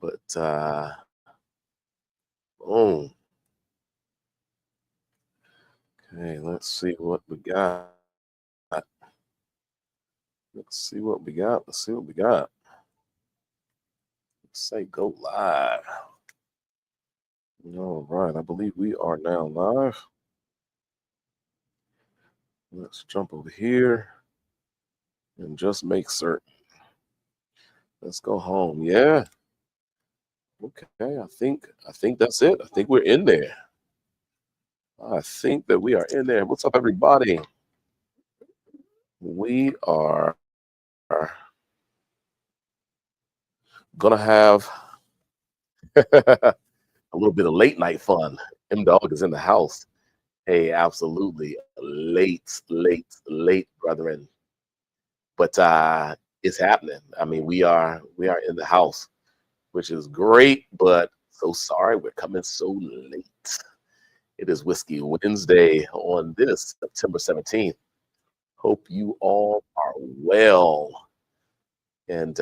But boom. Okay, let's see what we got. Let's see what we got. Let's see what we got. Let's say go live. All right, I believe we are now live. Let's jump over here and just make certain. Let's go home. Yeah. Okay, I think that's it. I think we're in there. I think that we are in there. What's up, everybody? We are gonna have a little bit of late night fun. M Dog is in the house. Hey, absolutely. Late, brethren. But it's happening. I mean, we are in the house, which is great, but so sorry we're coming so late. It is Whiskey Wednesday on this September 17th. Hope you all are well and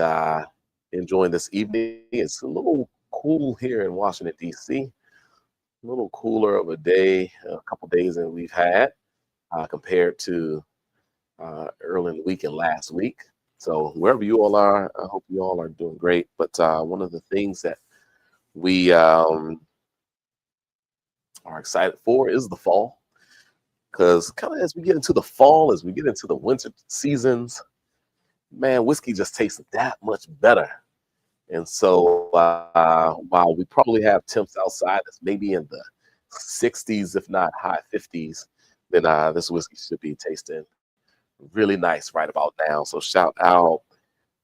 enjoying this evening. It's a little cool here in Washington, D.C. A little cooler of a day, a couple days that we've had compared to early in the week and last week. So wherever you all are, I hope you all are doing great. But one of the things that we are excited for is the fall. Because kind of as we get into the fall, as we get into the winter seasons, man, whiskey just tastes that much better. And so while we probably have temps outside that's maybe in the 60s, if not high 50s, then this whiskey should be tasting really nice right about now. So shout out.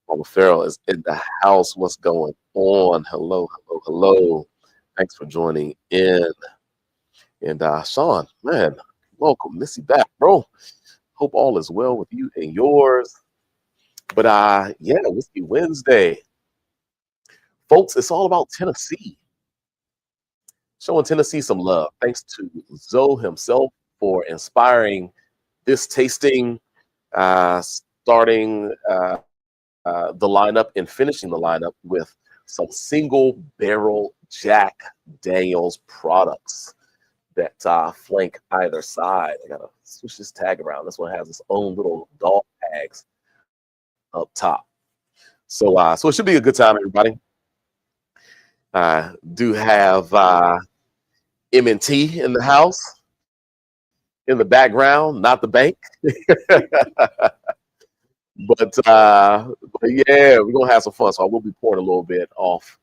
Mama Farrell is in the house. What's going on? Hello, hello, hello. Thanks for joining in. And Sean, man, welcome. Miss you back, bro. Hope all is well with you and yours. But yeah, Whiskey Wednesday. Folks, it's all about Tennessee. Showing Tennessee some love. Thanks to Zoe himself for inspiring this tasting, starting the lineup and finishing the lineup with some single barrel Jack Daniels products that flank either side. I gotta switch this tag around. This one has its own little dog tags up top. So it should be a good time, everybody. Do have M&T in the house, in the background, not the bank. But yeah, we're gonna have some fun. So I will be pouring a little bit off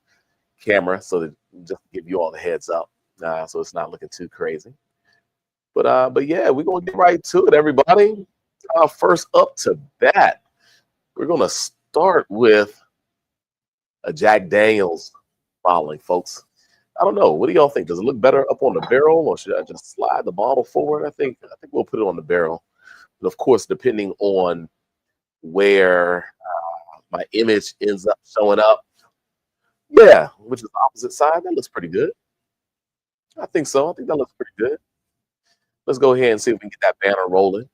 camera, so that just to give you all the heads up, so it's not looking too crazy. But yeah, we're gonna get right to it, everybody. First up to bat, we're gonna start with a Jack Daniels bottling, folks. I don't know. What do y'all think? Does it look better up on the barrel, or should I just slide the bottle forward? I think we'll put it on the barrel. But of course, depending on where my image ends up showing up, yeah, which is the opposite side, that looks pretty good. I think so. I think that looks pretty good. Let's go ahead and see if we can get that banner rolling.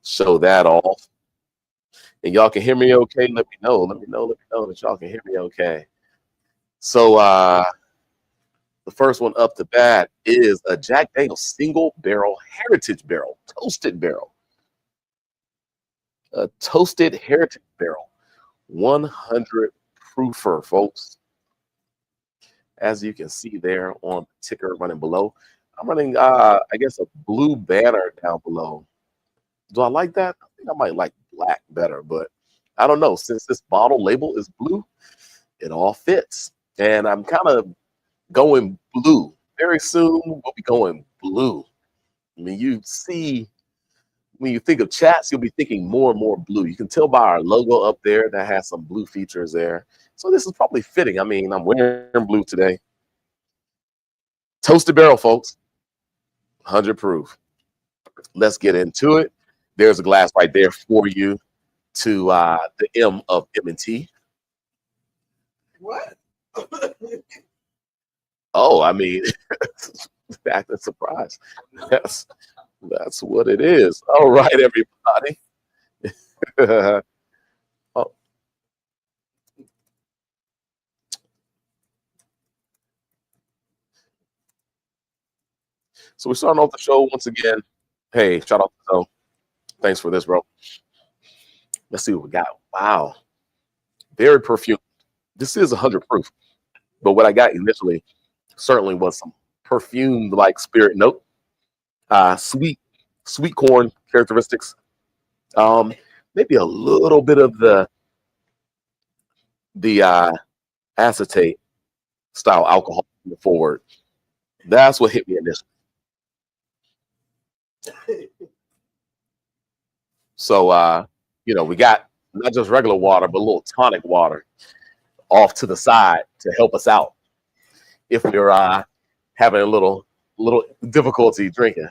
Show that off. And y'all can hear me okay? Let me know. Let me know that y'all can hear me okay. So the first one up to bat is a Jack Daniel's single barrel heritage barrel, toasted barrel. A toasted heritage barrel. 100 proofer, folks. As you can see there on the ticker running below. I'm running, I guess, a blue banner down below. Do I like that? I think I might like black better, but I don't know. Since this bottle label is blue, it all fits. And I'm kind of going blue. Very soon, we'll be going blue. I mean, you see, when you think of chats, you'll be thinking more and more blue. You can tell by our logo up there that has some blue features there. So this is probably fitting. I mean, I'm wearing blue today. Toasted barrel, folks. 100 proof. Let's get into it. There's a glass right there for you to the M of M&T. What? Oh, I mean, acting surprised. That's what it is. All right, everybody. Oh. So we're starting off the show once again. Hey, shout out to Zoe. Thanks for this, bro. Let's see what we got. Wow, very perfumed. This is 100 proof, but what I got initially certainly was some perfumed like spirit note, sweet corn characteristics. Um, Maybe a little bit of the acetate style alcohol forward. That's what hit me initially. So we got not just regular water, but a little tonic water off to the side to help us out if we're having a little difficulty drinking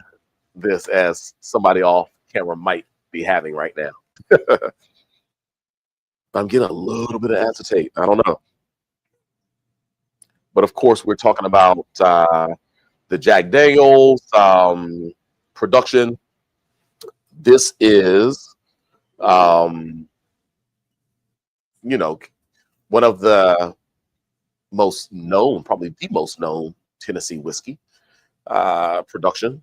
this, as somebody off camera might be having right now. I'm getting a little bit of acetate. I don't know. But of course, we're talking about the Jack Daniels production. This is, one of the most known, probably the most known Tennessee whiskey production.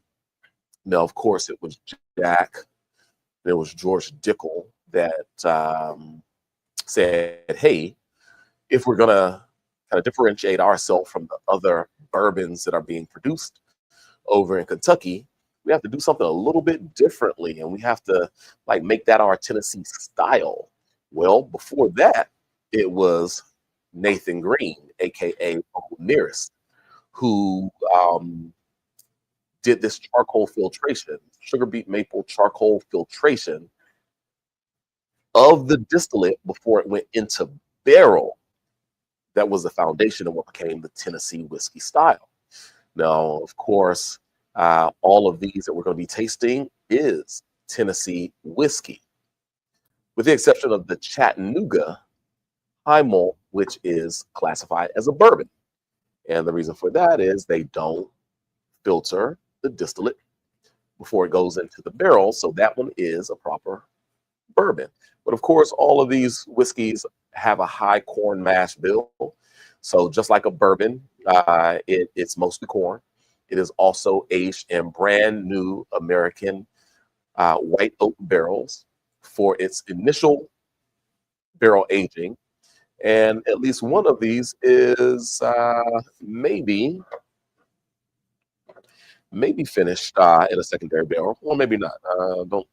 Now, of course, it was Jack. There was George Dickel that said, hey, if we're going to kind of differentiate ourselves from the other bourbons that are being produced over in Kentucky, we have to do something a little bit differently, and we have to make that our Tennessee style. Well, before that, it was Nathan Green, aka Uncle Nearest, who did this charcoal filtration, sugar beet maple charcoal filtration of the distillate before it went into barrel. That was the foundation of what became the Tennessee whiskey style. Now, of course, all of these that we're going to be tasting is Tennessee whiskey, with the exception of the Chattanooga high malt, which is classified as a bourbon. And the reason for that is they don't filter the distillate before it goes into the barrel. So that one is a proper bourbon. But of course, all of these whiskeys have a high corn mash bill. So just like a bourbon, it's mostly corn. It is also aged in brand new American white oak barrels for its initial barrel aging. And at least one of these is maybe finished in a secondary barrel, or maybe not. Don't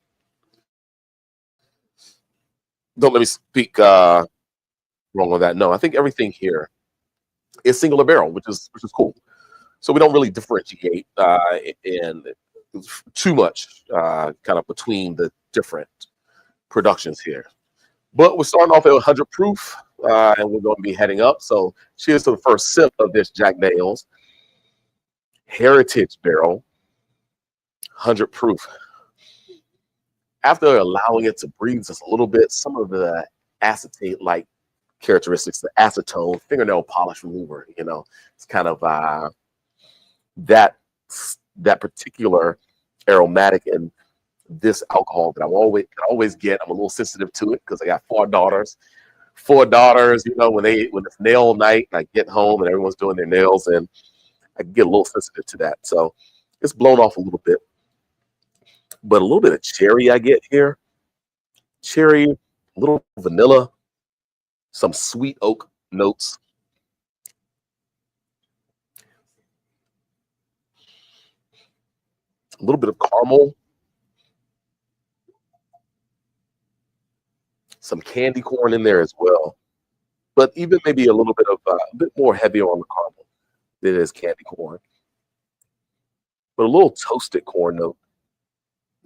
let me speak wrong on that. No, I think everything here is singular barrel, which is cool. So we don't really differentiate in too much kind of between the different productions here. But we're starting off at 100 proof, and we're going to be heading up. So cheers to the first sip of this Jack Daniels Heritage Barrel, 100 proof. After allowing it to breathe just a little bit, some of the acetate-like characteristics, the acetone, fingernail polish remover, it's kind of that particular aromatic in this alcohol that I always get. I'm a little sensitive to it because I got 4 daughters. When it's nail night, I get home and everyone's doing their nails, and I get a little sensitive to that. So it's blown off a little bit. But a little bit of cherry I get here. Cherry, a little vanilla, some sweet oak notes. A little bit of caramel. Some candy corn in there as well. But even maybe a little bit of a bit more heavier on the caramel than it is candy corn. But a little toasted corn note.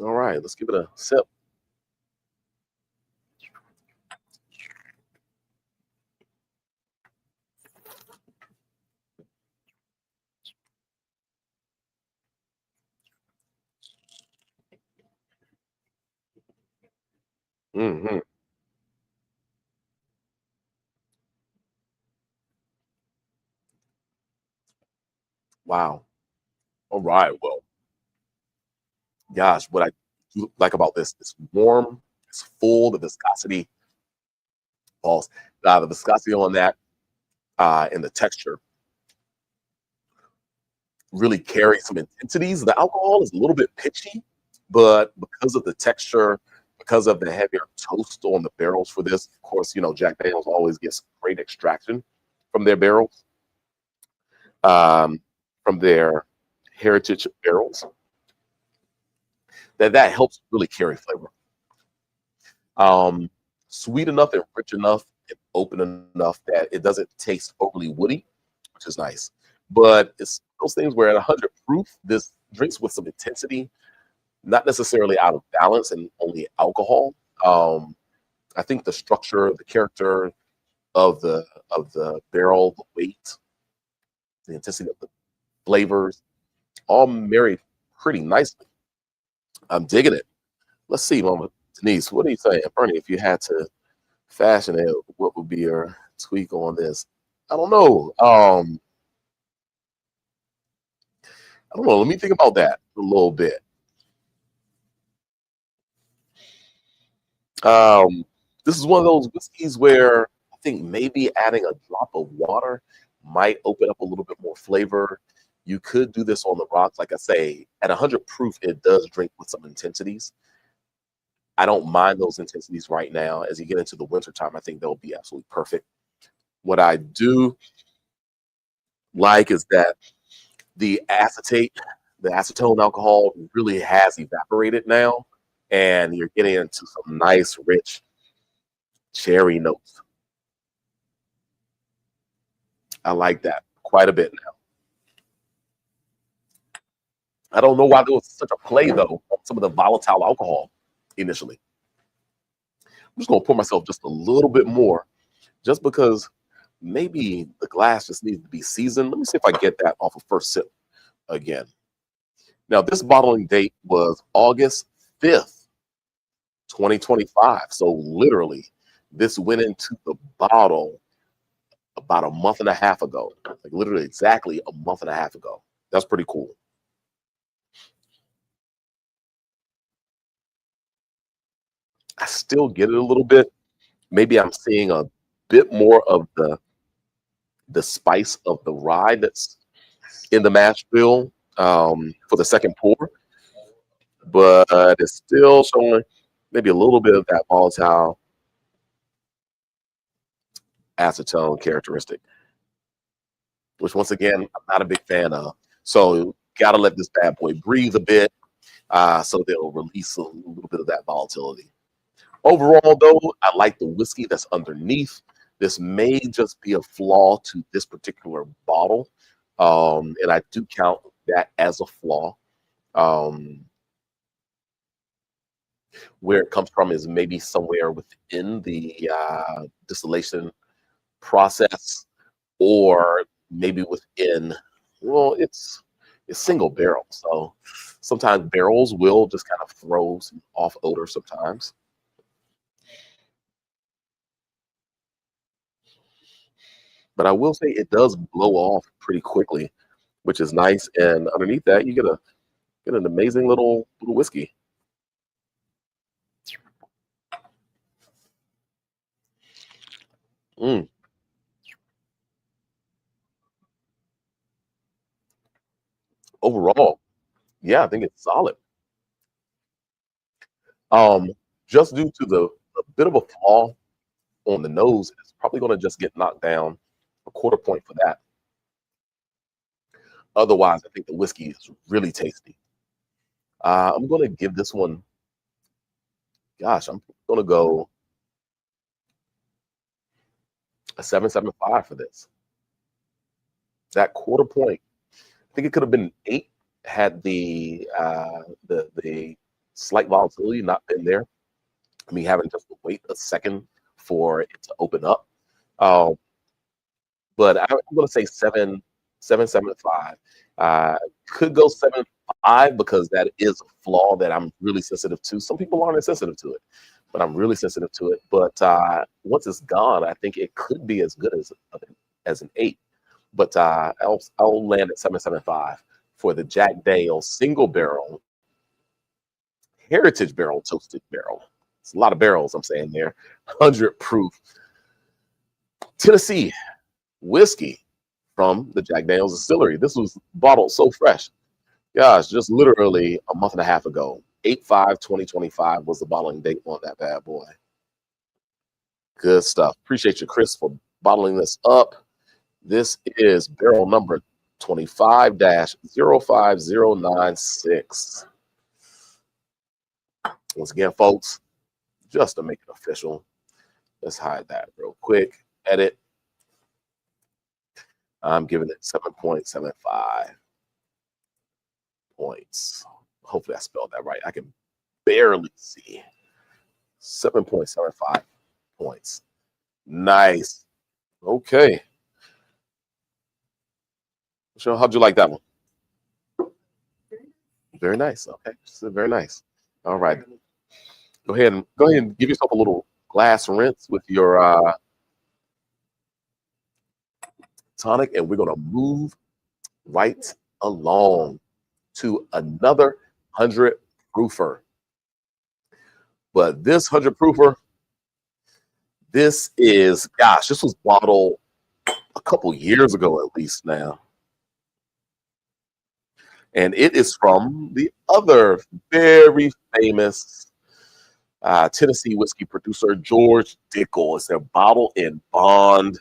All right, let's give it a sip. Mm-hmm. Wow. All right. Well, gosh, what I like about this, it's warm, it's full, the viscosity falls. The viscosity on that and the texture really carry some intensities. The alcohol is a little bit pitchy, but because of the texture, because of the heavier toast on the barrels for this, of course, you know, Jack Daniels always gets great extraction from their barrels, from their heritage barrels. That helps really carry flavor. Sweet enough and rich enough and open enough that it doesn't taste overly woody, which is nice. But it's those things where at 100 proof, this drinks with some intensity, not necessarily out of balance and only alcohol. I think the structure, the character of the barrel, the weight, the intensity of the flavors, all married pretty nicely. I'm digging it. Let's see, Mama Denise, what do you think, Bernie? If you had to fashion it, what would be your tweak on this? I don't know. I don't know. Let me think about that a little bit. This is one of those whiskeys where I think maybe adding a drop of water might open up a little bit more flavor. You could do this on the rocks. Like I say, at 100 proof, it does drink with some intensities. I don't mind those intensities right now. As you get into the winter time, I think they'll be absolutely perfect. What I do like is that the acetate, the acetone alcohol really has evaporated now, and you're getting into some nice, rich cherry notes. I like that quite a bit now. I don't know why there was such a play, though, on some of the volatile alcohol initially. I'm just going to pour myself just a little bit more, just because maybe the glass just needs to be seasoned. Let me see if I get that off of first sip again. Now, this bottling date was August 5th, 2025. So literally, this went into the bottle about a month and a half ago. Like literally exactly a month and a half ago. That's pretty cool. I still get it a little bit. Maybe I'm seeing a bit more of the spice of the rye that's in the mash bill for the second pour, but it's still showing maybe a little bit of that volatile acetone characteristic, which once again I'm not a big fan of. So gotta let this bad boy breathe a bit, so they'll release a little bit of that volatility. Overall, though, I like the whiskey that's underneath. This may just be a flaw to this particular bottle, and I do count that as a flaw. Where it comes from is maybe somewhere within the distillation process, or maybe within. Well, it's single barrel, so sometimes barrels will just kind of throw some off odor sometimes. But I will say it does blow off pretty quickly, which is nice. And underneath that, you get an amazing little whiskey. Mm. Overall, yeah, I think it's solid. Um, just due to the a bit of a flaw on the nose, it's probably going to just get knocked down a quarter point for that. Otherwise, I think the whiskey is really tasty. I'm going to give this one, gosh, I'm going to go a 7.75 for this. That quarter point, I think it could have been 8 had the slight volatility not been there. I mean, having just to wait a second for it to open up. Um, but I'm going to say 7.75. Could go 7.5 because that is a flaw that I'm really sensitive to. Some people aren't sensitive to it, but I'm really sensitive to it. But once it's gone, I think it could be as good as an 8. But I'll land at 7.75 for the Jack Daniel's single barrel, heritage barrel, toasted barrel. It's a lot of barrels I'm saying there. 100 proof Tennessee whiskey from the Jack Daniel's distillery. This was bottled so fresh. Gosh, just literally a month and a half ago. 8/5/2025 was the bottling date on that bad boy. Good stuff. Appreciate you, Chris, for bottling this up. This is barrel number 25-05096. Once again, folks, just to make it official, let's hide that real quick. Edit. I'm giving it 7.75 points. Hopefully I spelled that right. I can barely see. 7.75 points. Nice. Okay. So how'd you like that one? Very nice. Okay. Very nice. All right. Go ahead and give yourself a little glass rinse with your tonic, and we're gonna move right along to another 100 proofer. But this 100 proofer, this is, gosh, this was bottled a couple years ago at least now. And it is from the other very famous Tennessee whiskey producer, George Dickel. It's their bottle in bond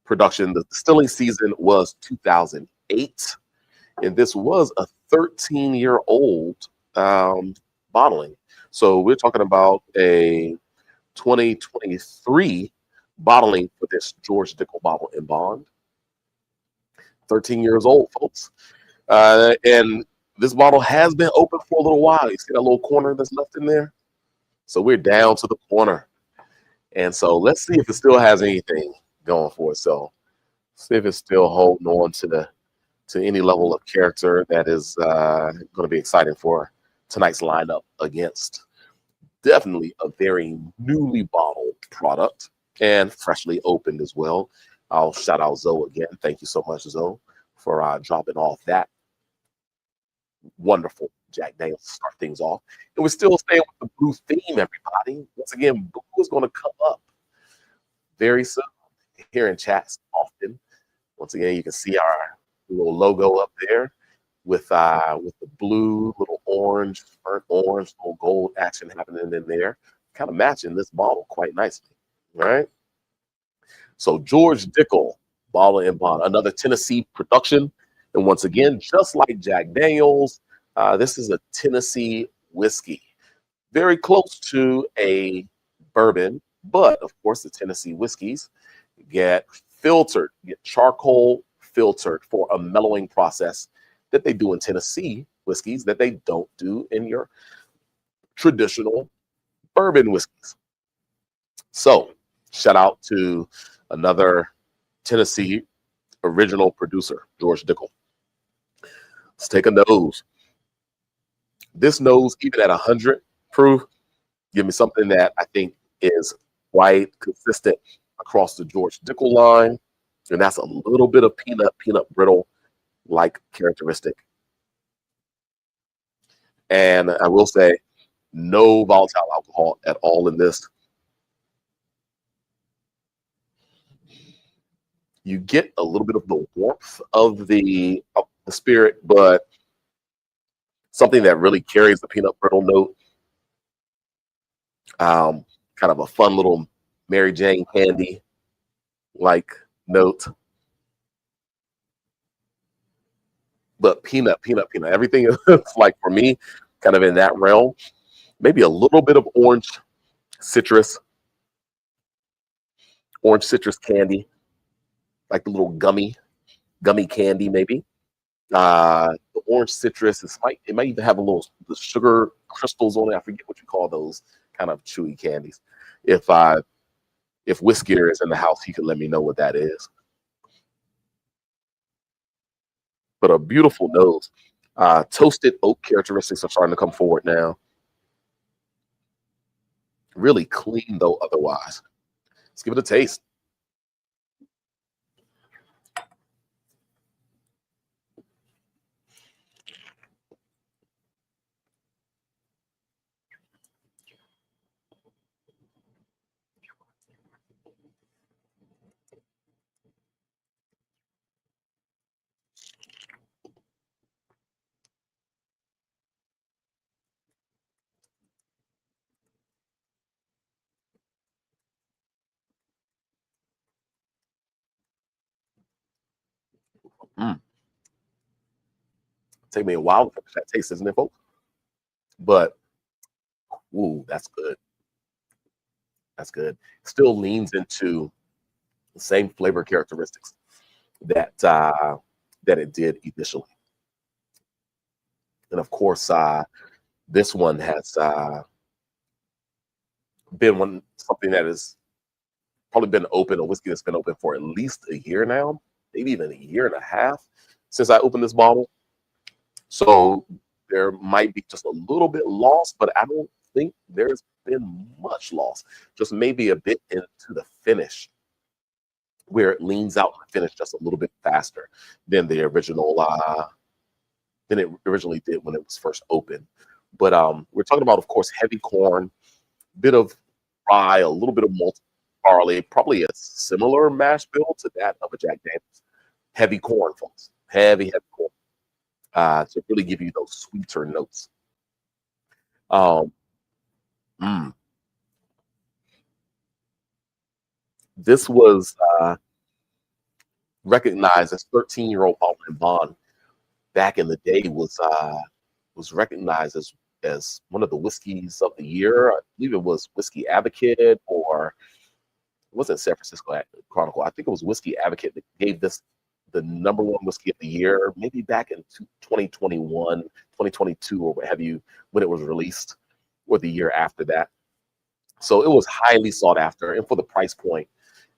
production. The distilling season was 2008, and this was a 13-year-old bottling. So we're talking about a 2023 bottling for this George Dickel bottle in bond. 13 years old, folks. And this bottle has been open for a little while. You see that little corner that's left in there? So we're down to the corner. And so let's see if it still has anything going for it. So see if it's still holding on to any level of character that is going to be exciting for tonight's lineup against definitely a very newly bottled product and freshly opened as well. I'll shout out Zoe again. Thank you so much, Zoe, for dropping off that wonderful Jack Daniel's to start things off. And we're still staying with the blue theme, everybody. Once again, blue is going to come up very soon here in chats often. Once again, you can see our little logo up there with the blue, little orange, burnt orange, little gold action happening in there, kind of matching this bottle quite nicely, right? So George Dickel, bottle in bond, another Tennessee production. And once again, just like Jack Daniel's, this is a Tennessee whiskey. Very close to a bourbon, but of course the Tennessee whiskeys get filtered, get charcoal filtered for a mellowing process that they do in Tennessee whiskeys that they don't do in your traditional bourbon whiskeys. So shout out to another Tennessee original producer, George Dickel. Let's take a nose. This nose, even at 100 proof, give me something that I think is quite consistent across the George Dickel line. And that's a little bit of peanut brittle like characteristic. And I will say, no volatile alcohol at all in this. You get a little bit of the warmth of the spirit, but something that really carries the peanut brittle note. Kind of a fun little Mary Jane candy like note. But peanut. Everything is like, for me, kind of in that realm. Maybe a little bit of orange citrus candy, like the little gummy candy, maybe. The orange citrus, it might even have the sugar crystals on it. I forget what you call those kind of chewy candies. If Whiskier is in the house, he could let me know what that is. But a beautiful nose. Toasted oak characteristics are starting to come forward now. Really clean though otherwise. Let's give it a taste. Mm. Take me a while to finish that taste, isn't it, folks? But ooh, that's good. That's good. Still leans into the same flavor characteristics that that it did initially. And of course, this one has been one something that has probably been open, a whiskey that's been open for at least a year now, maybe even a year and a half since I opened this bottle. So there might be just a little bit lost, but I don't think there's been much loss. Just maybe a bit into the finish, where it leans out in the finish just a little bit faster than the original than it originally did when it was first opened. But we're talking about, of course, heavy corn, bit of rye, a little bit of malt barley, probably a similar mash bill to that of a Jack Daniels. Heavy corn, folks. Heavy corn. To really give you those sweeter notes. Um, mm, this was recognized as 13-year-old bottle and bond back in the day, was recognized as one of the whiskeys of the year. I believe it was Whiskey Advocate, or it wasn't San Francisco Chronicle. I think it was Whiskey Advocate that gave this the #1 whiskey of the year, maybe back in 2021, 2022, or what have you, when it was released, or the year after that. So it was highly sought after, and for the price point,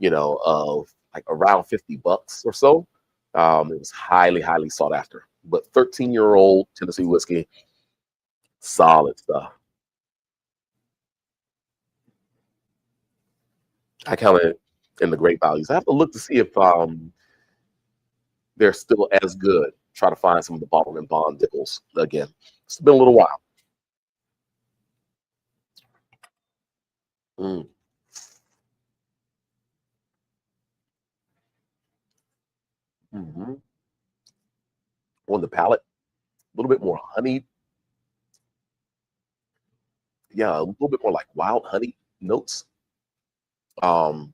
of like around $50 or so, it was highly sought after. But 13-year-old Tennessee whiskey, solid stuff. I count it in the great values. I have to look to see if they're still as good. Try to find some of the bottled and bond Dickels again. It's been a little while. Mm. Hmm. On the palate, a little bit more honey. Yeah, a little bit more like wild honey notes. Um,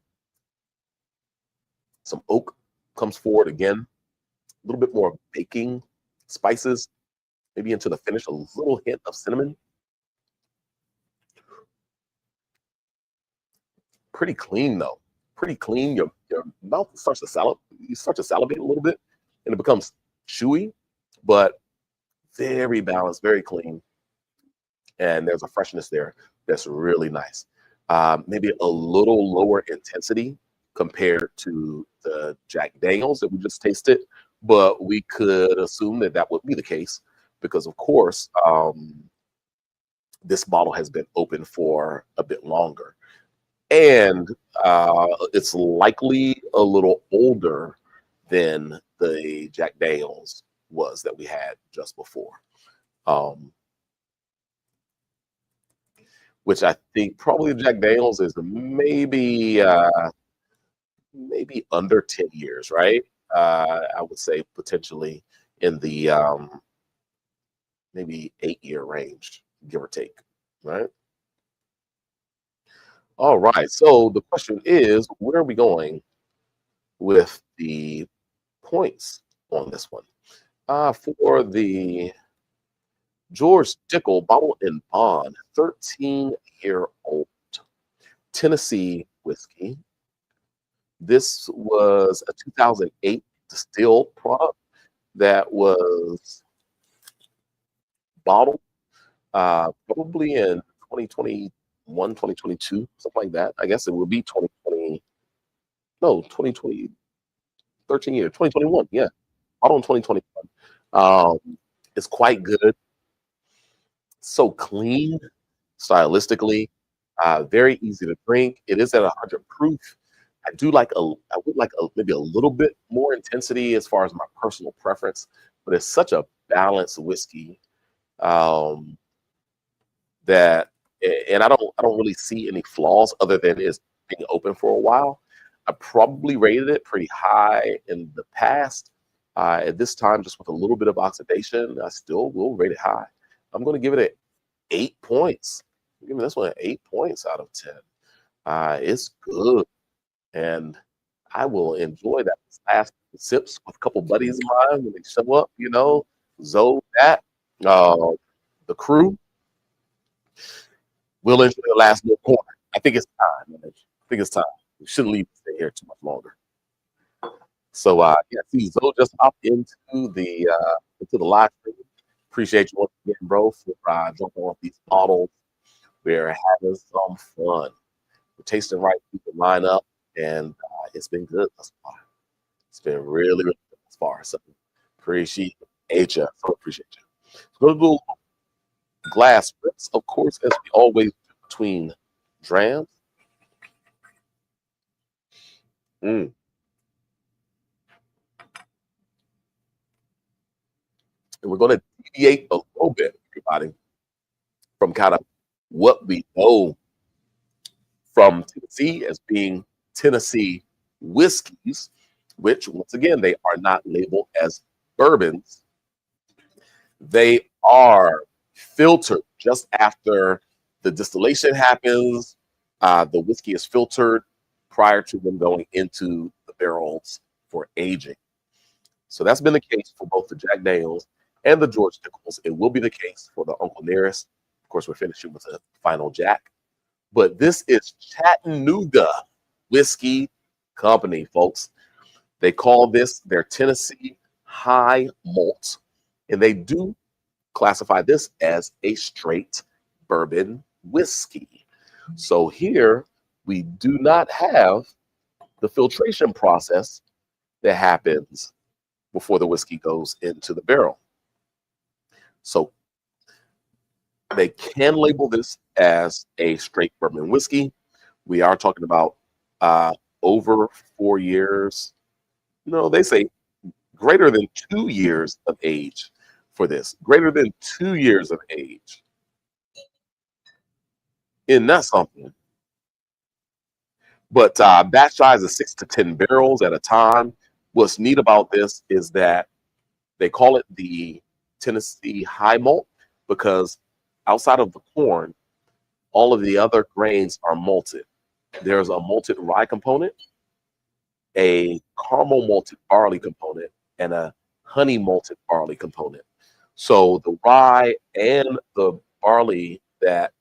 some oak comes forward again. A little bit more baking spices, maybe into the finish. A little hint of cinnamon. Pretty clean though. Pretty clean. Your mouth starts to you start to salivate a little bit, and it becomes chewy, but very balanced, very clean, and there's a freshness there that's really nice. Maybe a little lower intensity compared to the Jack Daniels that we just tasted, but we could assume that that would be the case because, of course, this bottle has been open for a bit longer, and it's likely a little older than the Jack Daniels was that we had just before. Um, which I think probably Jack Daniels is maybe under 10 years, right? I would say potentially in the maybe 8-year range, give or take, right? All right. So the question is, where are we going with the points on this one? For the George Dickel Bottle and Bond, 13-year-old Tennessee whiskey. This was a 2008 distilled product that was bottled probably in 2021, 2022, something like that. I guess it would be 2020, no, 2020, 13 years, 2021, yeah, bottled in 2021. It's quite good, so clean, stylistically, very easy to drink. It is at 100 proof. I would like maybe a little bit more intensity as far as my personal preference, but it's such a balanced whiskey um, that, and I don't really see any flaws other than it's being open for a while. I probably rated it pretty high in the past. At this time, just with a little bit of oxidation, I still will rate it high. I'm going to give it 8 points. Give me this one 8 points out of 10. It's good. And I will enjoy that last sips with a couple buddies of mine when they show up, Zoe, that, uh, the crew. We'll enjoy the last little corner. I think it's time, man. I think it's time. We shouldn't leave stay here too much longer. So yeah, see, Zoe just hopped into the live stream. Appreciate you once again, bro, for jumping off these bottles. We're having some fun. We're tasting right, people line up, and it's been good thus far. It's been really, really good thus far. So appreciate you. So appreciate you. So go to the glass rips, of course, as we always do between drams. Mm. And we're going to deviate a little bit, everybody, from kind of what we know from Tennessee as being Tennessee whiskeys, which, once again, they are not labeled as bourbons. They are filtered just after the distillation happens. The whiskey is filtered prior to them going into the barrels for aging. So that's been the case for both the Jack Daniels and the George Dickels. It will be the case for the Uncle Nearest. Of course, we're finishing with the final Jack. But this is Chattanooga Whiskey Company, folks. They call this their Tennessee High Malt. And they do classify this as a straight bourbon whiskey. So here we do not have the filtration process that happens before the whiskey goes into the barrel. So they can label this as a straight bourbon whiskey. We are talking about over 4 years. They say greater than 2 years of age for this. Greater than 2 years of age. Isn't that something? But batch size is 6 to 10 barrels at a time. What's neat about this is that they call it the Tennessee High Malt because outside of the corn, all of the other grains are malted. There's a malted rye component, a caramel malted barley component, and a honey malted barley component. So the rye and the barley that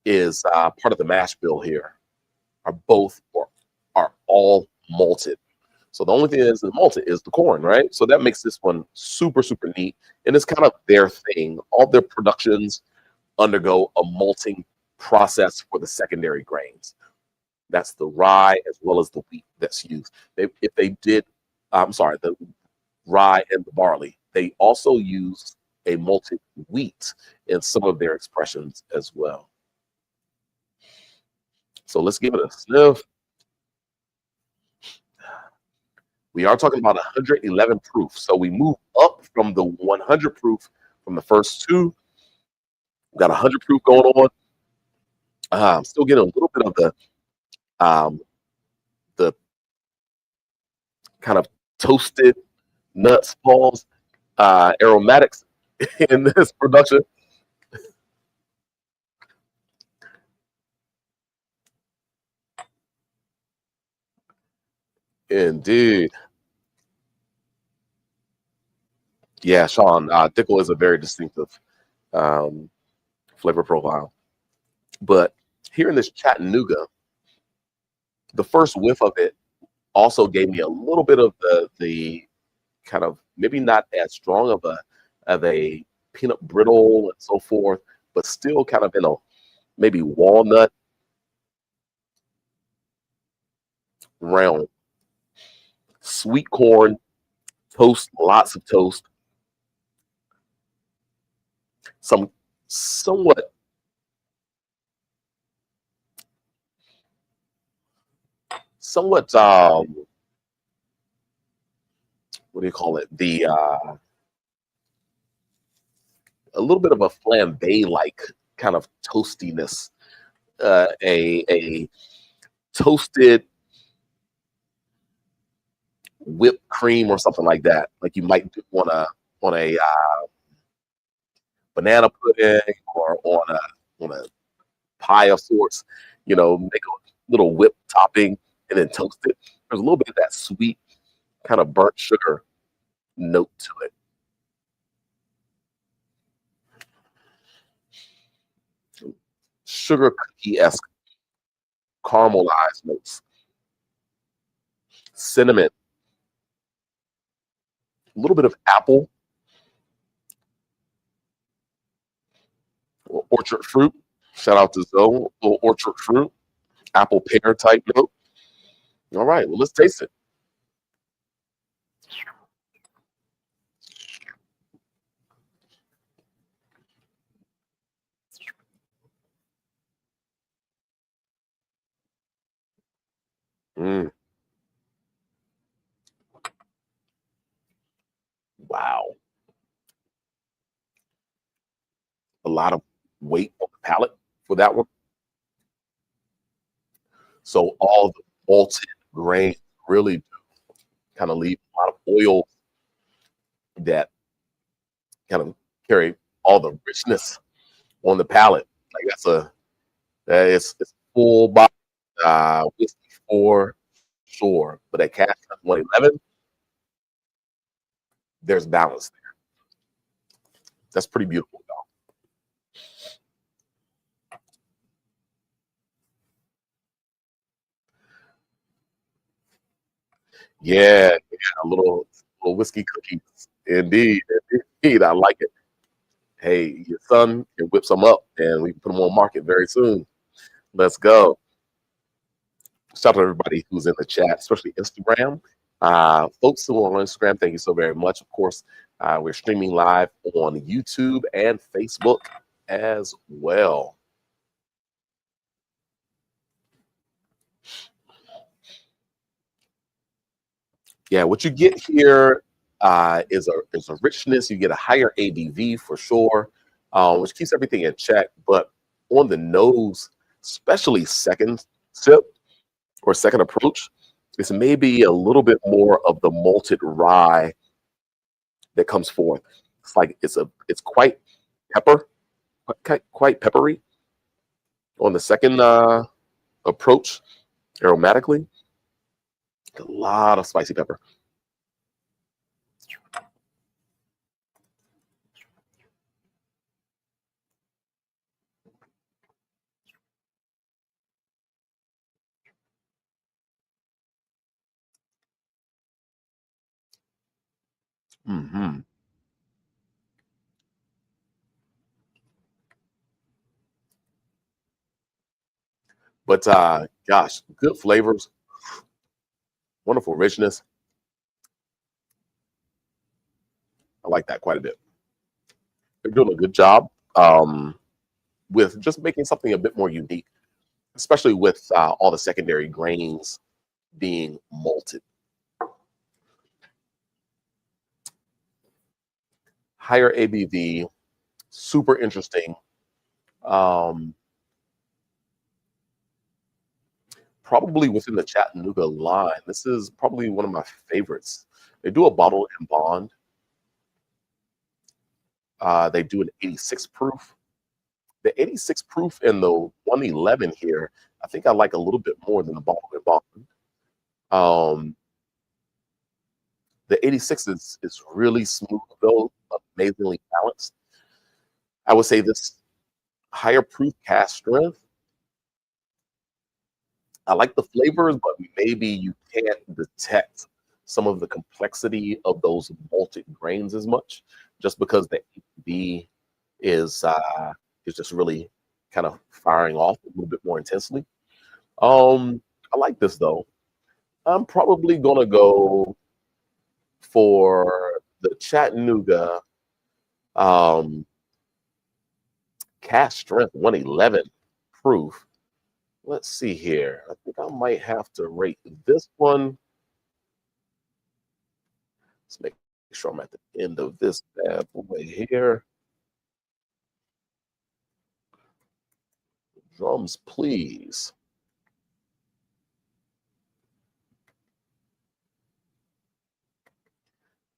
is part of the mash bill here are all malted. So the only thing that isn't malted is the corn, right? So that makes this one super, super neat. And it's kind of their thing. All their productions undergo a malting process for the secondary grains. That's the rye as well as the wheat that's used. The rye and the barley. They also use a malted wheat in some of their expressions as well. So let's give it a sniff. We are talking about 111 proof. So we move up from the 100 proof from the first two. We've got 100 proof going on. I'm still getting a little bit of the kind of toasted nuts, balls, aromatics in this production. Indeed. Yeah, Sean, Dickel is a very distinctive flavor profile. But here in this Chattanooga, the first whiff of it also gave me a little bit of the kind of maybe not as strong of a peanut brittle and so forth, but still kind of in a maybe walnut realm. Sweet corn, toast, lots of toast. Somewhat what do you call it? A little bit of a flambe-like kind of toastiness, a toasted whipped cream or something like that, like you might do on a banana pudding or on a pie of sorts. Make a little whipped topping and then toast it. There's a little bit of that sweet kind of burnt sugar note to it. Sugar cookie-esque caramelized notes, cinnamon, a little bit of apple or orchard fruit. Shout out to Zoe, little orchard fruit, apple pear type note. All right, well, let's taste it. Mm, wow, a lot of weight on the palate for that one. So all the malted grain really kind of leave a lot of oil that kind of carry all the richness on the palate. Like it's full body whiskey for sure. But at Cask 111, there's balance there. That's pretty beautiful, y'all. Yeah, yeah, a little whiskey cookies. Indeed, indeed, I like it. Hey, your son can whip some up, and we can put them on market very soon. Let's go. Shout out to everybody who's in the chat, especially Instagram. Folks who are on Instagram, thank you so very much. Of course, we're streaming live on YouTube and Facebook as well. Yeah, what you get here is a richness. You get a higher ABV for sure, which keeps everything in check. But on the nose, especially second sip or second approach, it's maybe a little bit more of the malted rye that comes forth. It's like it's quite pepper, quite peppery on the second approach aromatically. A lot of spicy pepper. Hmm. But gosh, good flavors, wonderful richness. I like that quite a bit. They're doing a good job with just making something a bit more unique, especially with all the secondary grains being malted. Higher ABV, super interesting. Um, Probably within the Chattanooga line, this is probably one of my favorites. They do a bottle and bond. They do an 86 proof. The 86 proof and the 111 here, I think I like a little bit more than the bottle and bond. Um, the 86 is really smooth though, amazingly balanced. I would say this higher proof cast strength. I like the flavors, but maybe you can't detect some of the complexity of those malted grains as much, just because the ABV is uh, is just really kind of firing off a little bit more intensely. I like this though. I'm probably gonna go for the Chattanooga um, cast strength 111 proof. Let's see here. I think I might have to rate this one. Let's make sure I'm at the end of this bad boy here. Drums, please.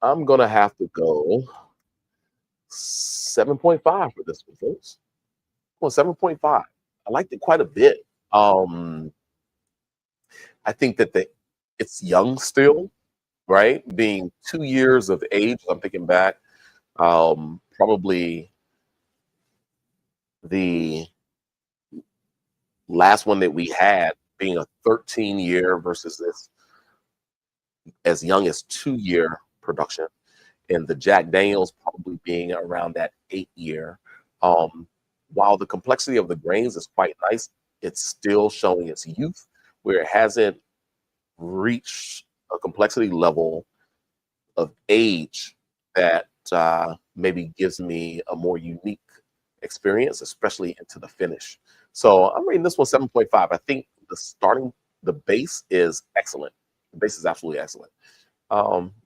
I'm gonna have to go 7.5 for this one, folks. Well, 7.5. I liked it quite a bit. Um, I think that it's young still, right? Being 2 years of age, I'm thinking back, probably the last one that we had being a 13-year versus this as young as 2-year production, and the Jack Daniels probably being around that 8-year. While the complexity of the grains is quite nice, it's still showing its youth, where it hasn't reached a complexity level of age that maybe gives me a more unique experience, especially into the finish. So I'm rating this one 7.5. I think the base is excellent. The base is absolutely excellent.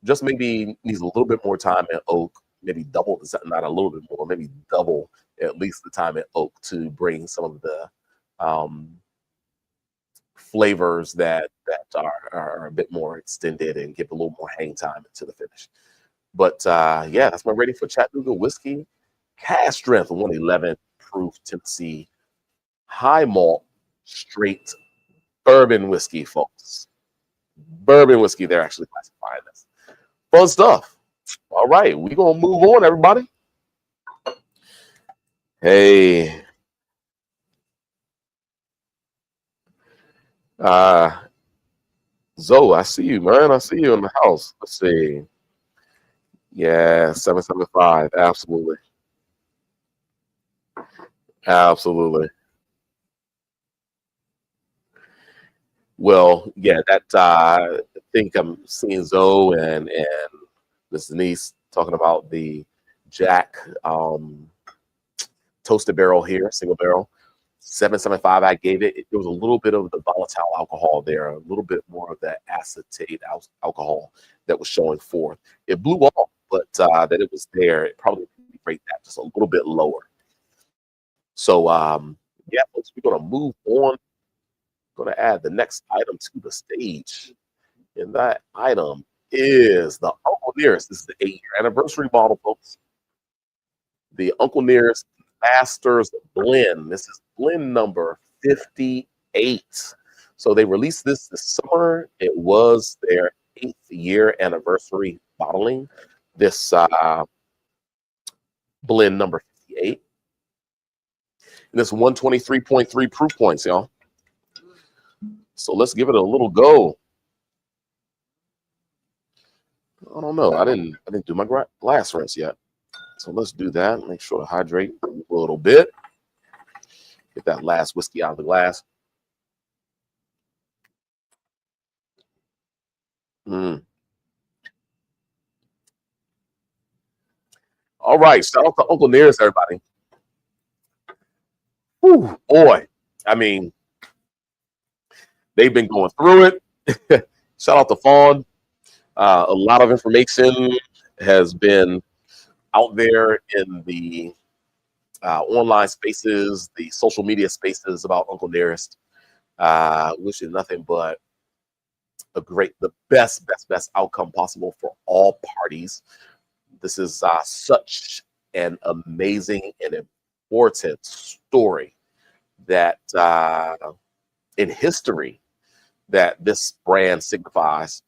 Just maybe needs a little bit more time in oak, maybe double, not a little bit more, maybe double at least the time in oak to bring some of the flavors that are a bit more extended and give a little more hang time into the finish. But yeah, that's my rating for Chattanooga whiskey. Cask strength 111 proof Tennessee high malt straight bourbon whiskey, folks. Bourbon whiskey, they're actually classifying this. Fun stuff. All right, we're gonna move on, everybody. Hey. Zoe, I see you, man. I see you in the house. Let's see. Yeah, 775. Absolutely. Absolutely. Well, yeah, that I think I'm seeing Zoe and Miss Denise talking about the Jack toasted barrel here, single barrel. 775, I gave it. There was a little bit of the volatile alcohol there, a little bit more of that acetate alcohol that was showing forth. It blew off, but that it was there, it probably rate that just a little bit lower. So, yeah, folks, we're going to move on. Going to add the next item to the stage. And that item is the Uncle Nearest. This is the 8-year anniversary bottle, folks. The Uncle Nearest Masters Blend. This is blend number 58. So they released this summer. It was their 8th-year anniversary bottling. This blend number 58. And this 123.3 proof points, y'all. So let's give it a little go. I don't know. I didn't do my glass rinse yet. So let's do that. Make sure to hydrate a little bit. Get that last whiskey out of the glass. All right. Shout out to Uncle Nearest, everybody. Whew, boy. I mean, they've been going through it. Shout out to Fawn. A lot of information has been out there in the online spaces, the social media spaces about Uncle Nearest. Wishing nothing but the best outcome possible for all parties. This is such an amazing and important story that in history that this brand signifies.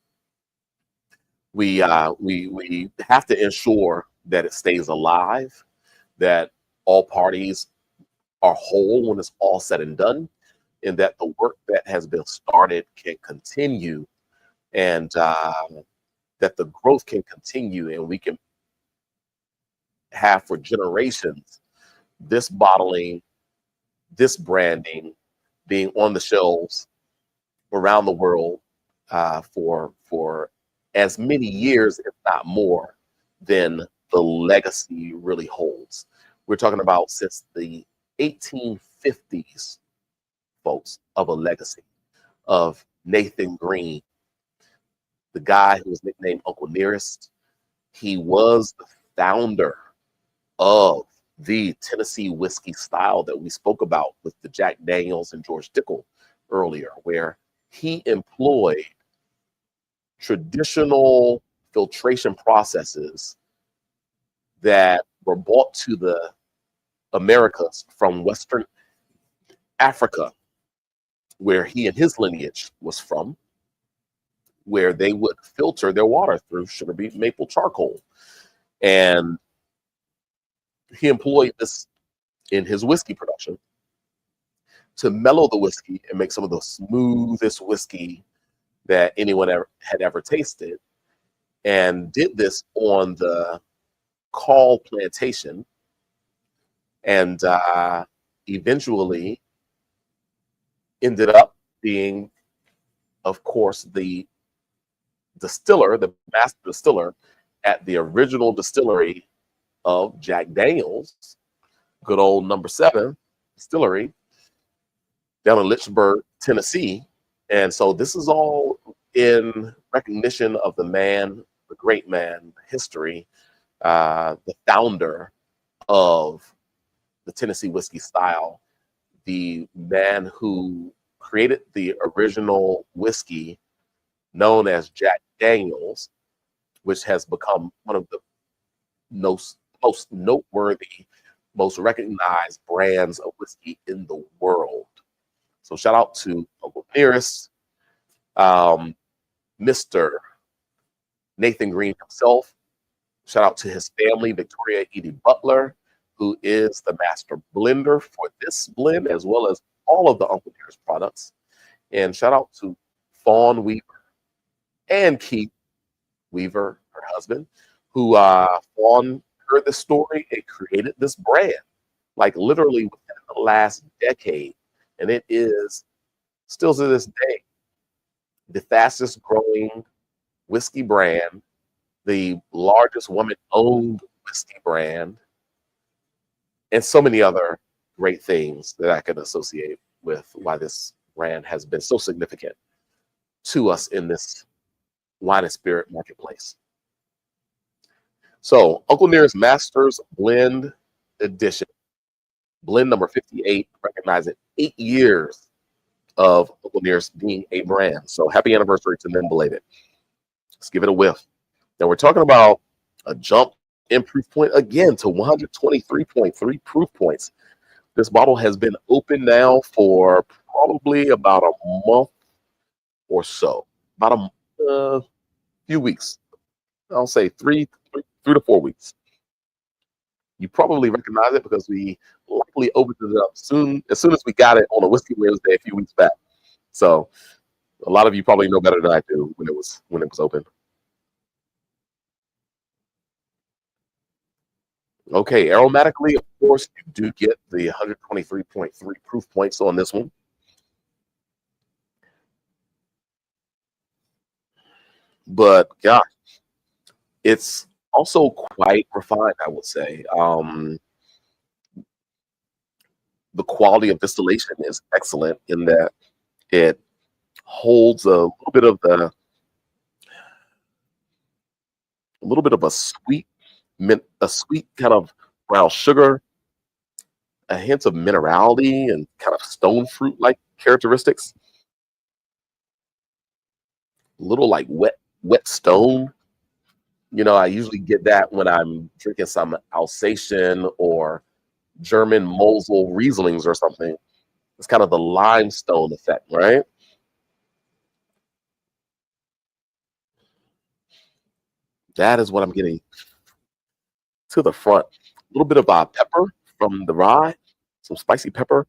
We have to ensure that it stays alive, that all parties are whole when it's all said and done, and that the work that has been started can continue, and that the growth can continue, and we can have for generations this bottling, this branding being on the shelves around the world for as many years, if not more, than the legacy really holds. We're talking about since the 1850s, folks, of a legacy of Nathan Green, the guy who was nicknamed Uncle Nearest. He was the founder of the Tennessee whiskey style that we spoke about with the Jack Daniels and George Dickel earlier, where he employed traditional filtration processes that were brought to the Americas from Western Africa where he and his lineage was from, where they would filter their water through sugar beet maple charcoal. And he employed this in his whiskey production to mellow the whiskey and make some of the smoothest whiskey that anyone had ever tasted, and did this on the Call plantation, and eventually ended up being, of course, the distiller, the master distiller at the original distillery of Jack Daniels, good old number 7 distillery down in Lynchburg, Tennessee. And so this is all in recognition of the man, the great man, history, the founder of the Tennessee whiskey style, the man who created the original whiskey known as Jack Daniels, which has become one of the most noteworthy, most recognized brands of whiskey in the world. So shout out to Uncle Nearest, Mr. Nathan Green himself. Shout out to his family, Victoria Edie Butler, who is the master blender for this blend, as well as all of the Uncle Nearest products. And shout out to Fawn Weaver and Keith Weaver, her husband, who Fawn heard this story and created this brand, like literally within the last decade. And it is still to this day the fastest growing whiskey brand, the largest woman-owned whiskey brand, and so many other great things that I can associate with why this brand has been so significant to us in this wine and spirit marketplace. So Uncle Nearest Masters Blend Edition, blend number 58, recognizing 8 years of Uncle Nearest being a brand. So happy anniversary to them belated. Let's give it a whiff. Now we're talking about a jump in proof point again to 123.3 proof points. This bottle has been open now for probably about a month or so, about a few weeks. I'll say three to 4 weeks. You probably recognize it because we likely opened it up as soon as we got it on a Whiskey Wednesday a few weeks back. So a lot of you probably know better than I do when it was open. Okay, aromatically, of course, you do get the 123.3 proof points on this one. But gosh, it's also quite refined, I would say. The quality of distillation is excellent in that it holds a little bit of a sweet kind of brown sugar, a hint of minerality and kind of stone fruit like characteristics. A little like wet stone. You know, I usually get that when I'm drinking some Alsatian or German Mosel Rieslings or something. It's kind of the limestone effect, right? That is what I'm getting to the front. A little bit of pepper from the rye, some spicy pepper.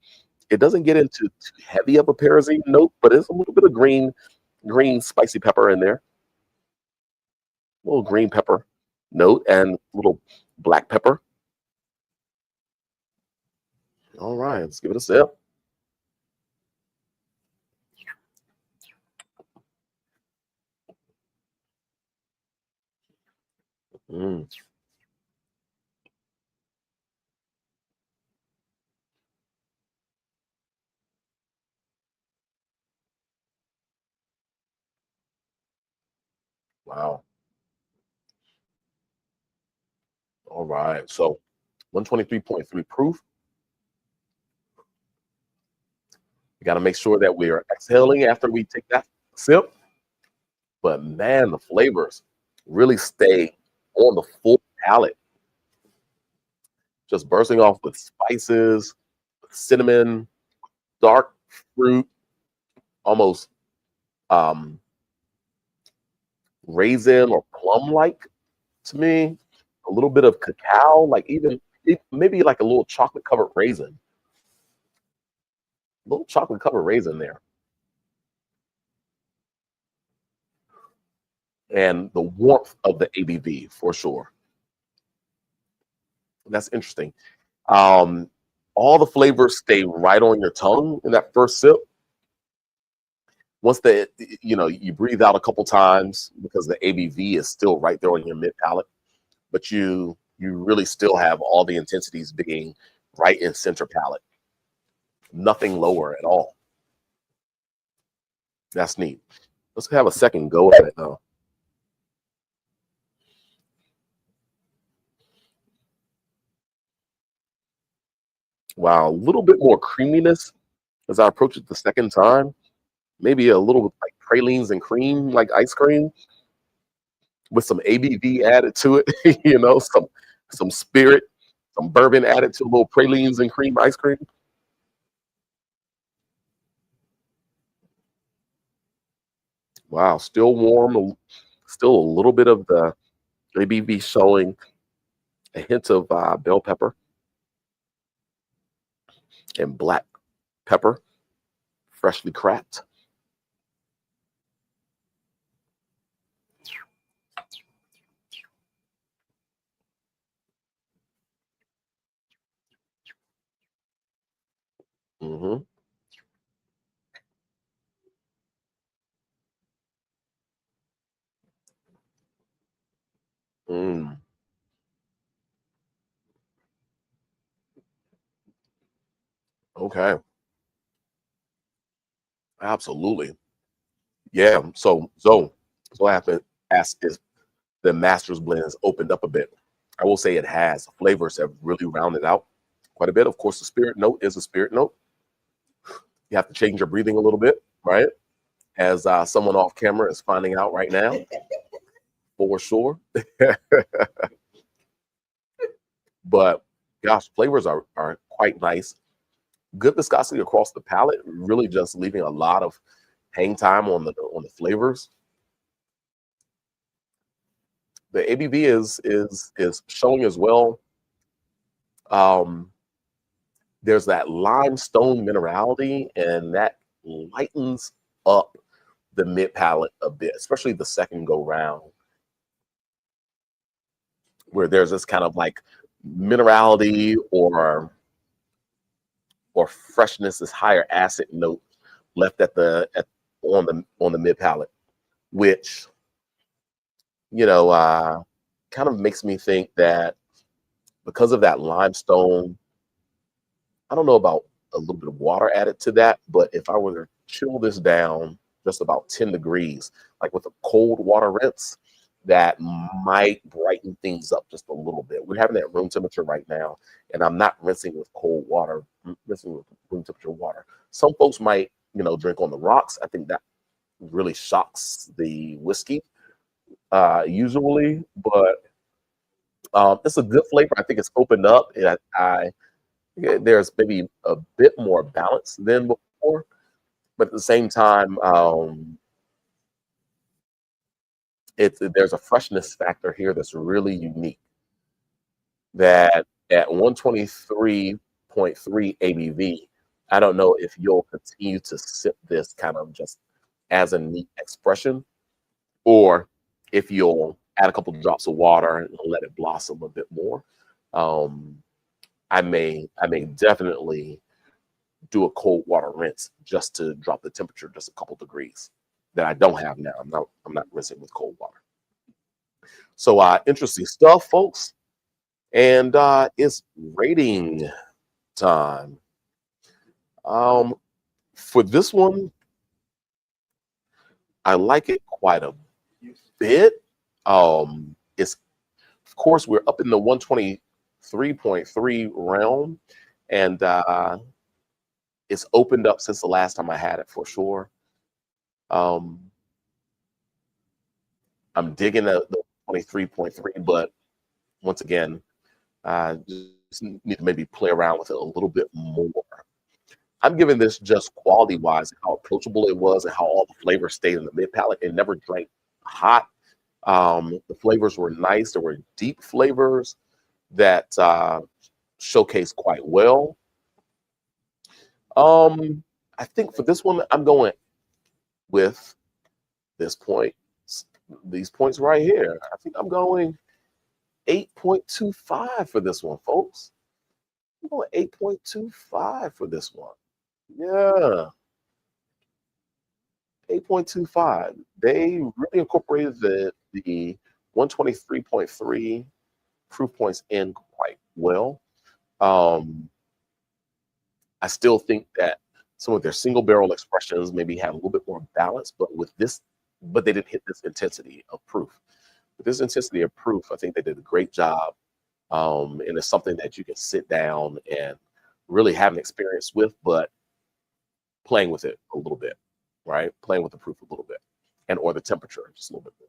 It doesn't get into too heavy of a pyrazine note, but it's a little bit of green spicy pepper in there. A little green pepper note and a little black pepper. All right, let's give it a sip. Mm. Wow. All right, so 123.3 proof. We got to make sure that we are exhaling after we take that sip. But man, the flavors really stay on the full palate. Just bursting off with spices, cinnamon, dark fruit, almost um, raisin or plum like to me. A little bit of cacao, like even maybe like a little chocolate covered raisin, little chocolate covered raisin there, and the warmth of the ABV for sure. That's interesting. Um, all the flavors stay right on your tongue in that first sip. Once you breathe out a couple times because the ABV is still right there on your mid palate, but you really still have all the intensities being right in center palate, nothing lower at all. That's neat. Let's have a second go at it though. Wow, a little bit more creaminess as I approach it the second time. Maybe a little like pralines and cream, like ice cream, with some ABV added to it. Some spirit, some bourbon added to a little pralines and cream ice cream. Wow, still warm, still a little bit of the ABV showing, a hint of bell pepper and black pepper, freshly cracked. Hmm. Mm, okay, absolutely. Yeah. So I have to ask, is the master's blend has opened up a bit? I will say it has. The flavors have really rounded out quite a bit. Of course, the spirit note is a spirit note. You have to change your breathing a little bit, right? As someone off camera is finding out right now, for sure. But gosh, flavors are quite nice. Good viscosity across the palate, really just leaving a lot of hang time on the flavors. The ABV is showing as well. Um, there's that limestone minerality, and that lightens up the mid palate a bit, especially the second go round, where there's this kind of like minerality or freshness, this higher acid note left on the mid palate, which you know kind of makes me think that because of that limestone, I don't know about a little bit of water added to that, but if I were to chill this down just about 10 degrees, like with a cold water rinse, that might brighten things up just a little bit. We're having that room temperature right now, and I'm not rinsing with cold water, I'm rinsing with room temperature water. Some folks might, drink on the rocks. I think that really shocks the whiskey usually, but it's a good flavor. I think it's opened up, and there's maybe a bit more balance than before, but at the same time, there's a freshness factor here that's really unique. That at 123.3 ABV, I don't know if you'll continue to sip this kind of just as a neat expression, or if you'll add a couple of drops of water and let it blossom a bit more. Um, I may definitely do a cold water rinse just to drop the temperature just a couple degrees that I don't have now. I'm not rinsing with cold water. So interesting stuff, folks. And it's rating time. Um, for this one, I like it quite a bit. It's of course we're up in the 123.3 realm, and it's opened up since the last time I had it for sure. Um, I'm digging the 23.3, but once again, just need to maybe play around with it a little bit more. I'm giving this just quality-wise, how approachable it was and how all the flavors stayed in the mid palate. It never drank hot. The flavors were nice. There were deep flavors that showcased quite well. I think for this one, I'm going with this point, these points right here. I think I'm going 8.25 for this one, folks. I'm going 8.25 for this one. Yeah, 8.25. They really incorporated the 123.3 proof points in quite well. I still think that some of their single barrel expressions maybe had a little bit more balance, but they didn't hit this intensity of proof. With this intensity of proof, I think they did a great job. And it's something that you can sit down and really have an experience with, but playing with it a little bit, right? Playing with the proof a little bit, and or the temperature just a little bit more.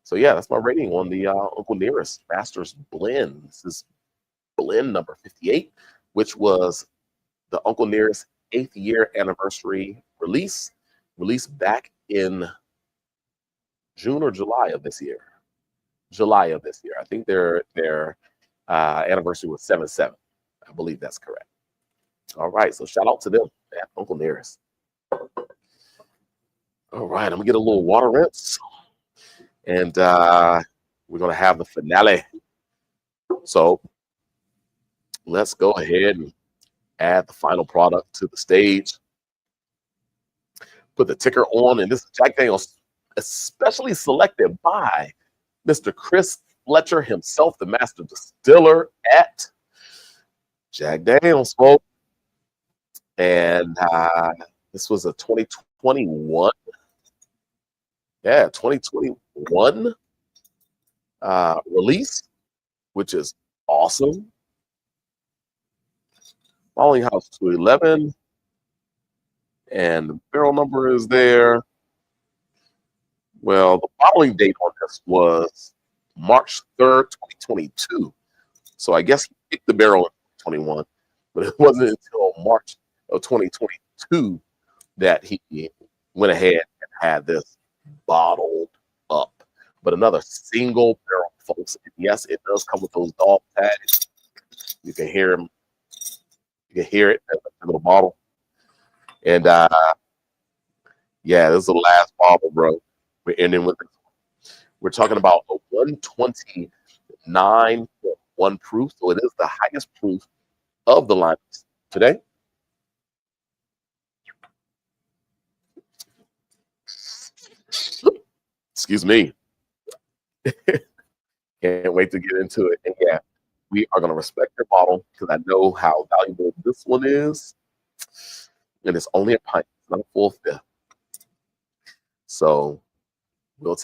So yeah, that's my rating on the Uncle Nearest Masters Blend. This is blend number 58, which was the Uncle Nearest 8th year anniversary release, released back in June or July of this year. July of this year. I think their anniversary was 7/7. I believe that's correct. All right, so shout out to them at Uncle Nearest. All right, I'm gonna get a little water rinse, and we're gonna have the finale. So let's go ahead and add the final product to the stage. Put the ticker on, and this is Jack Daniel's, especially selected by Mr. Chris Fletcher himself, the master distiller at Jack Daniel's, folks. And this was a 2021. Yeah, 2021 release, which is awesome. Following house 211. And the barrel number is there. Well, the bottling date on this was March 3rd, 2022. So I guess he picked the barrel in 2021, but it wasn't until March of 2022 that he went ahead and had this bottled up. But another single barrel, folks. And yes, it does come with those dog tags. You can hear him. You can hear it in the little bottle. And yeah, this is the last bottle, bro. We're ending with this. We're talking about a 129.1 proof. So it is the highest proof of the line today. Excuse me. Can't wait to get into it. And yeah, we are going to respect your bottle because I know how valuable this one is. And it's only a pint, it's not a full fifth. So we'll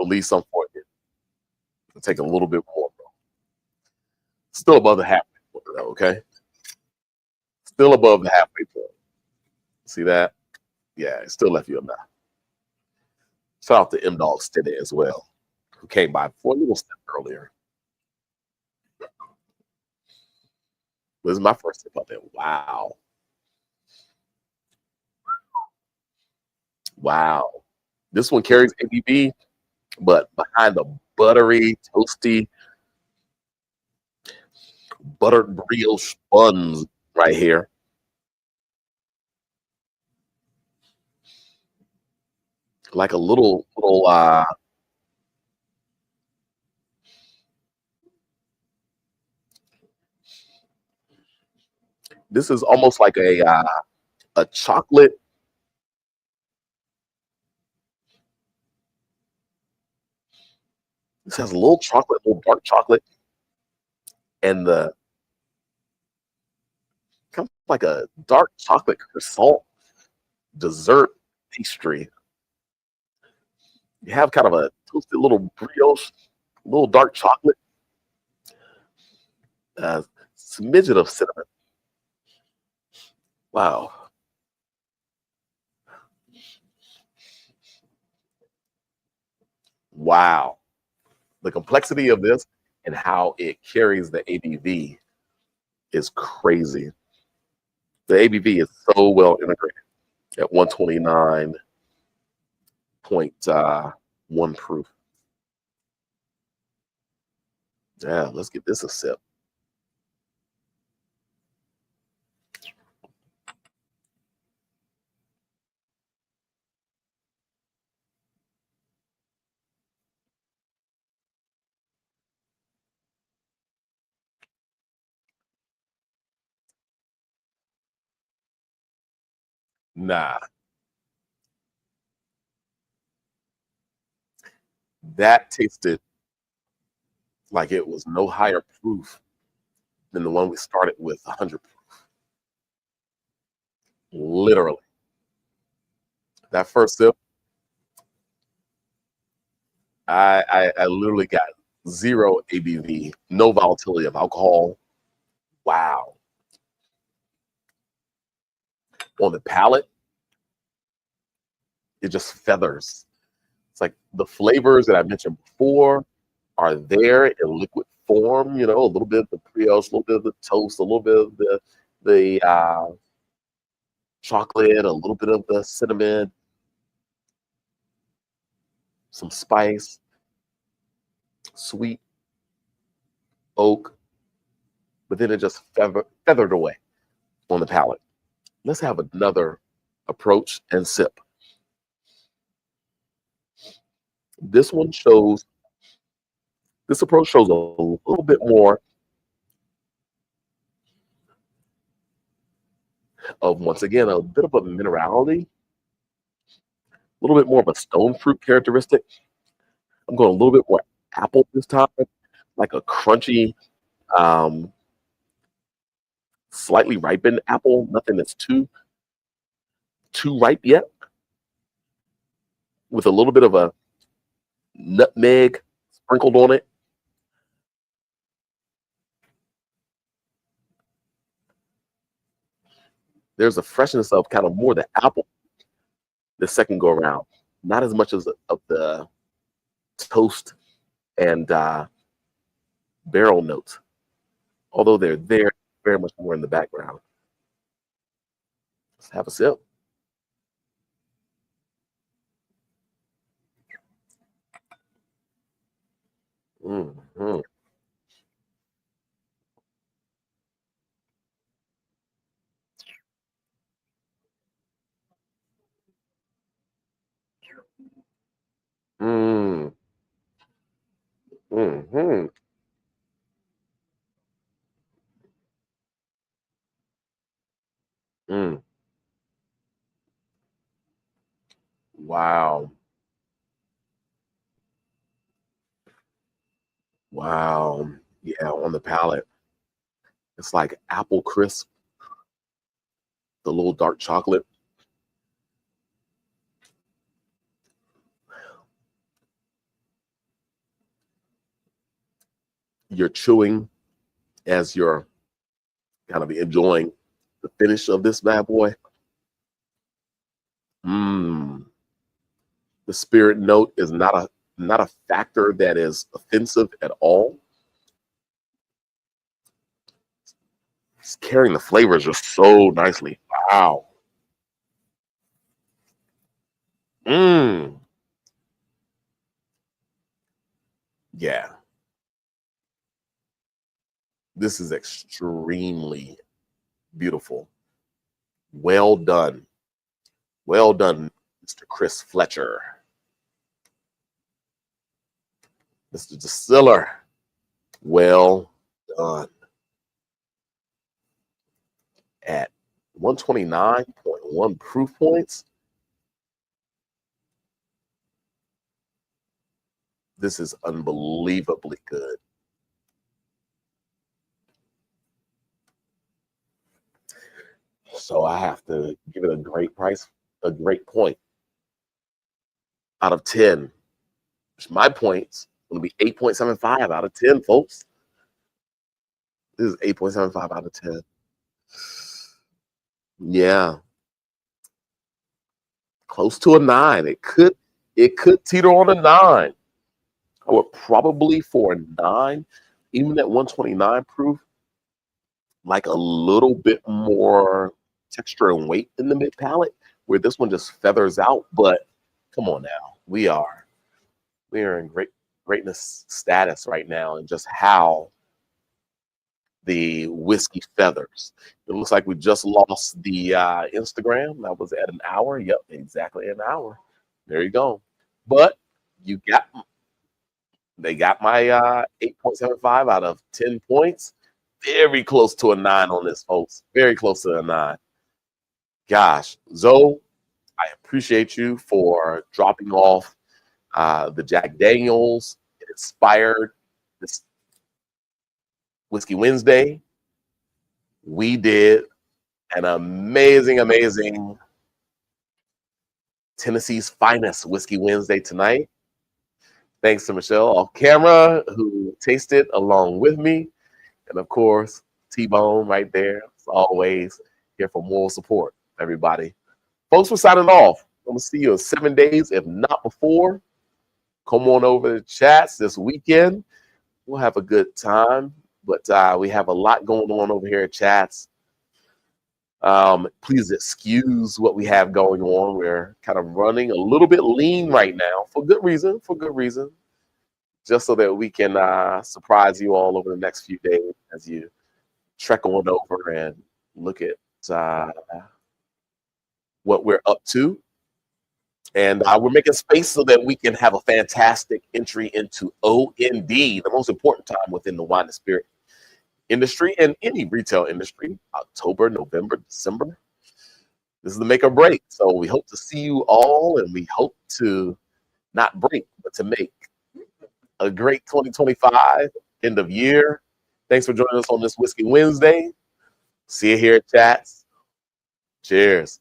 leave some for you. We'll take a little bit more, bro. Still above the halfway point, though, okay? Still above the halfway point. See that? Yeah, it still left you enough. Shout out to M Dog Steady as well, who came by for a little step earlier. This is my first sip up there. Wow. Wow. This one carries ABV, but behind the buttery, toasty, buttered brioche buns right here. Like a little this is almost like a chocolate. This has a little chocolate, little dark chocolate, and the kind of like a dark chocolate croissant dessert pastry. You have kind of a toasted little brioche, little dark chocolate, smidget of cinnamon. Wow. Wow. The complexity of this and how it carries the ABV is crazy. The ABV is so well integrated at 129.1 proof. Yeah, let's get this a sip. Nah, that tasted like it was no higher proof than the one we started with, 100 proof. Literally. That first sip, I literally got zero ABV, no volatility of alcohol. Wow. On the palate, it just feathers. It's like the flavors that I mentioned before are there in liquid form, a little bit of the brioche, a little bit of the toast, a little bit of the chocolate, a little bit of the cinnamon, some spice, sweet, oak, but then it just feathered away on the palate. Let's have another approach and sip. This approach shows a little bit more of, once again, a bit of a minerality, a little bit more of a stone fruit characteristic. I'm going a little bit more apple this time, like a crunchy, slightly ripened apple, nothing that's too ripe yet, with a little bit of a nutmeg sprinkled on it. There's a freshness of kind of more the apple the second go around, not as much as of the toast and barrel notes, although they're there very much more in the background. Let's have a sip. Mm-hmm. Mm. Mm-hmm. Mm. Wow. Wow. Yeah, on the palate, it's like apple crisp, the little dark chocolate. You're chewing as you're kind of enjoying the finish of this bad boy. Mm. The spirit note is not a factor that is offensive at all. It's carrying the flavors just so nicely. Wow. Mm. Yeah. This is extremely beautiful. Well done. Well done, Mr. Chris Fletcher. Mr. Distiller. Well done. At 129.1 proof points, this is unbelievably good. So I have to give it a great price, a great point out of 10. My points going to be 8.75 out of 10, folks. This is 8.75 out of 10. Yeah, close to a 9. It could teeter on a 9. I would probably, for a 9, even at 129 proof, like a little bit more texture and weight in the mid palate, where this one just feathers out. But come on now, we are in greatness status right now, and just how the whiskey feathers. It looks like we just lost the Instagram. That was at an hour. Yep, exactly an hour. There you go. But they got my 8.75 out of 10 points. Very close to a 9 on this, folks. Very close to a 9. Gosh, Zoe, I appreciate you for dropping off the Jack Daniels. It inspired this Whiskey Wednesday. We did an amazing Tennessee's finest Whiskey Wednesday tonight. Thanks to Michelle off camera, who tasted along with me. And of course, T-Bone right there, as always, here for moral support, everybody. Folks, we're signing off. I'm going to see you in 7 days, if not before. Come on over to chats this weekend. We'll have a good time. But we have a lot going on over here at chats. Please excuse what we have going on. We're kind of running a little bit lean right now for good reason, just so that we can surprise you all over the next few days as you trek on over and look at what we're up to. And we're making space so that we can have a fantastic entry into OND, the most important time within the wine and spirit industry and any retail industry. October, November, December. This is the make or break. So we hope to see you all, and we hope to not break, but to make a great 2025 end of year. Thanks for joining us on this Whiskey Wednesday. See you here at chats. Cheers.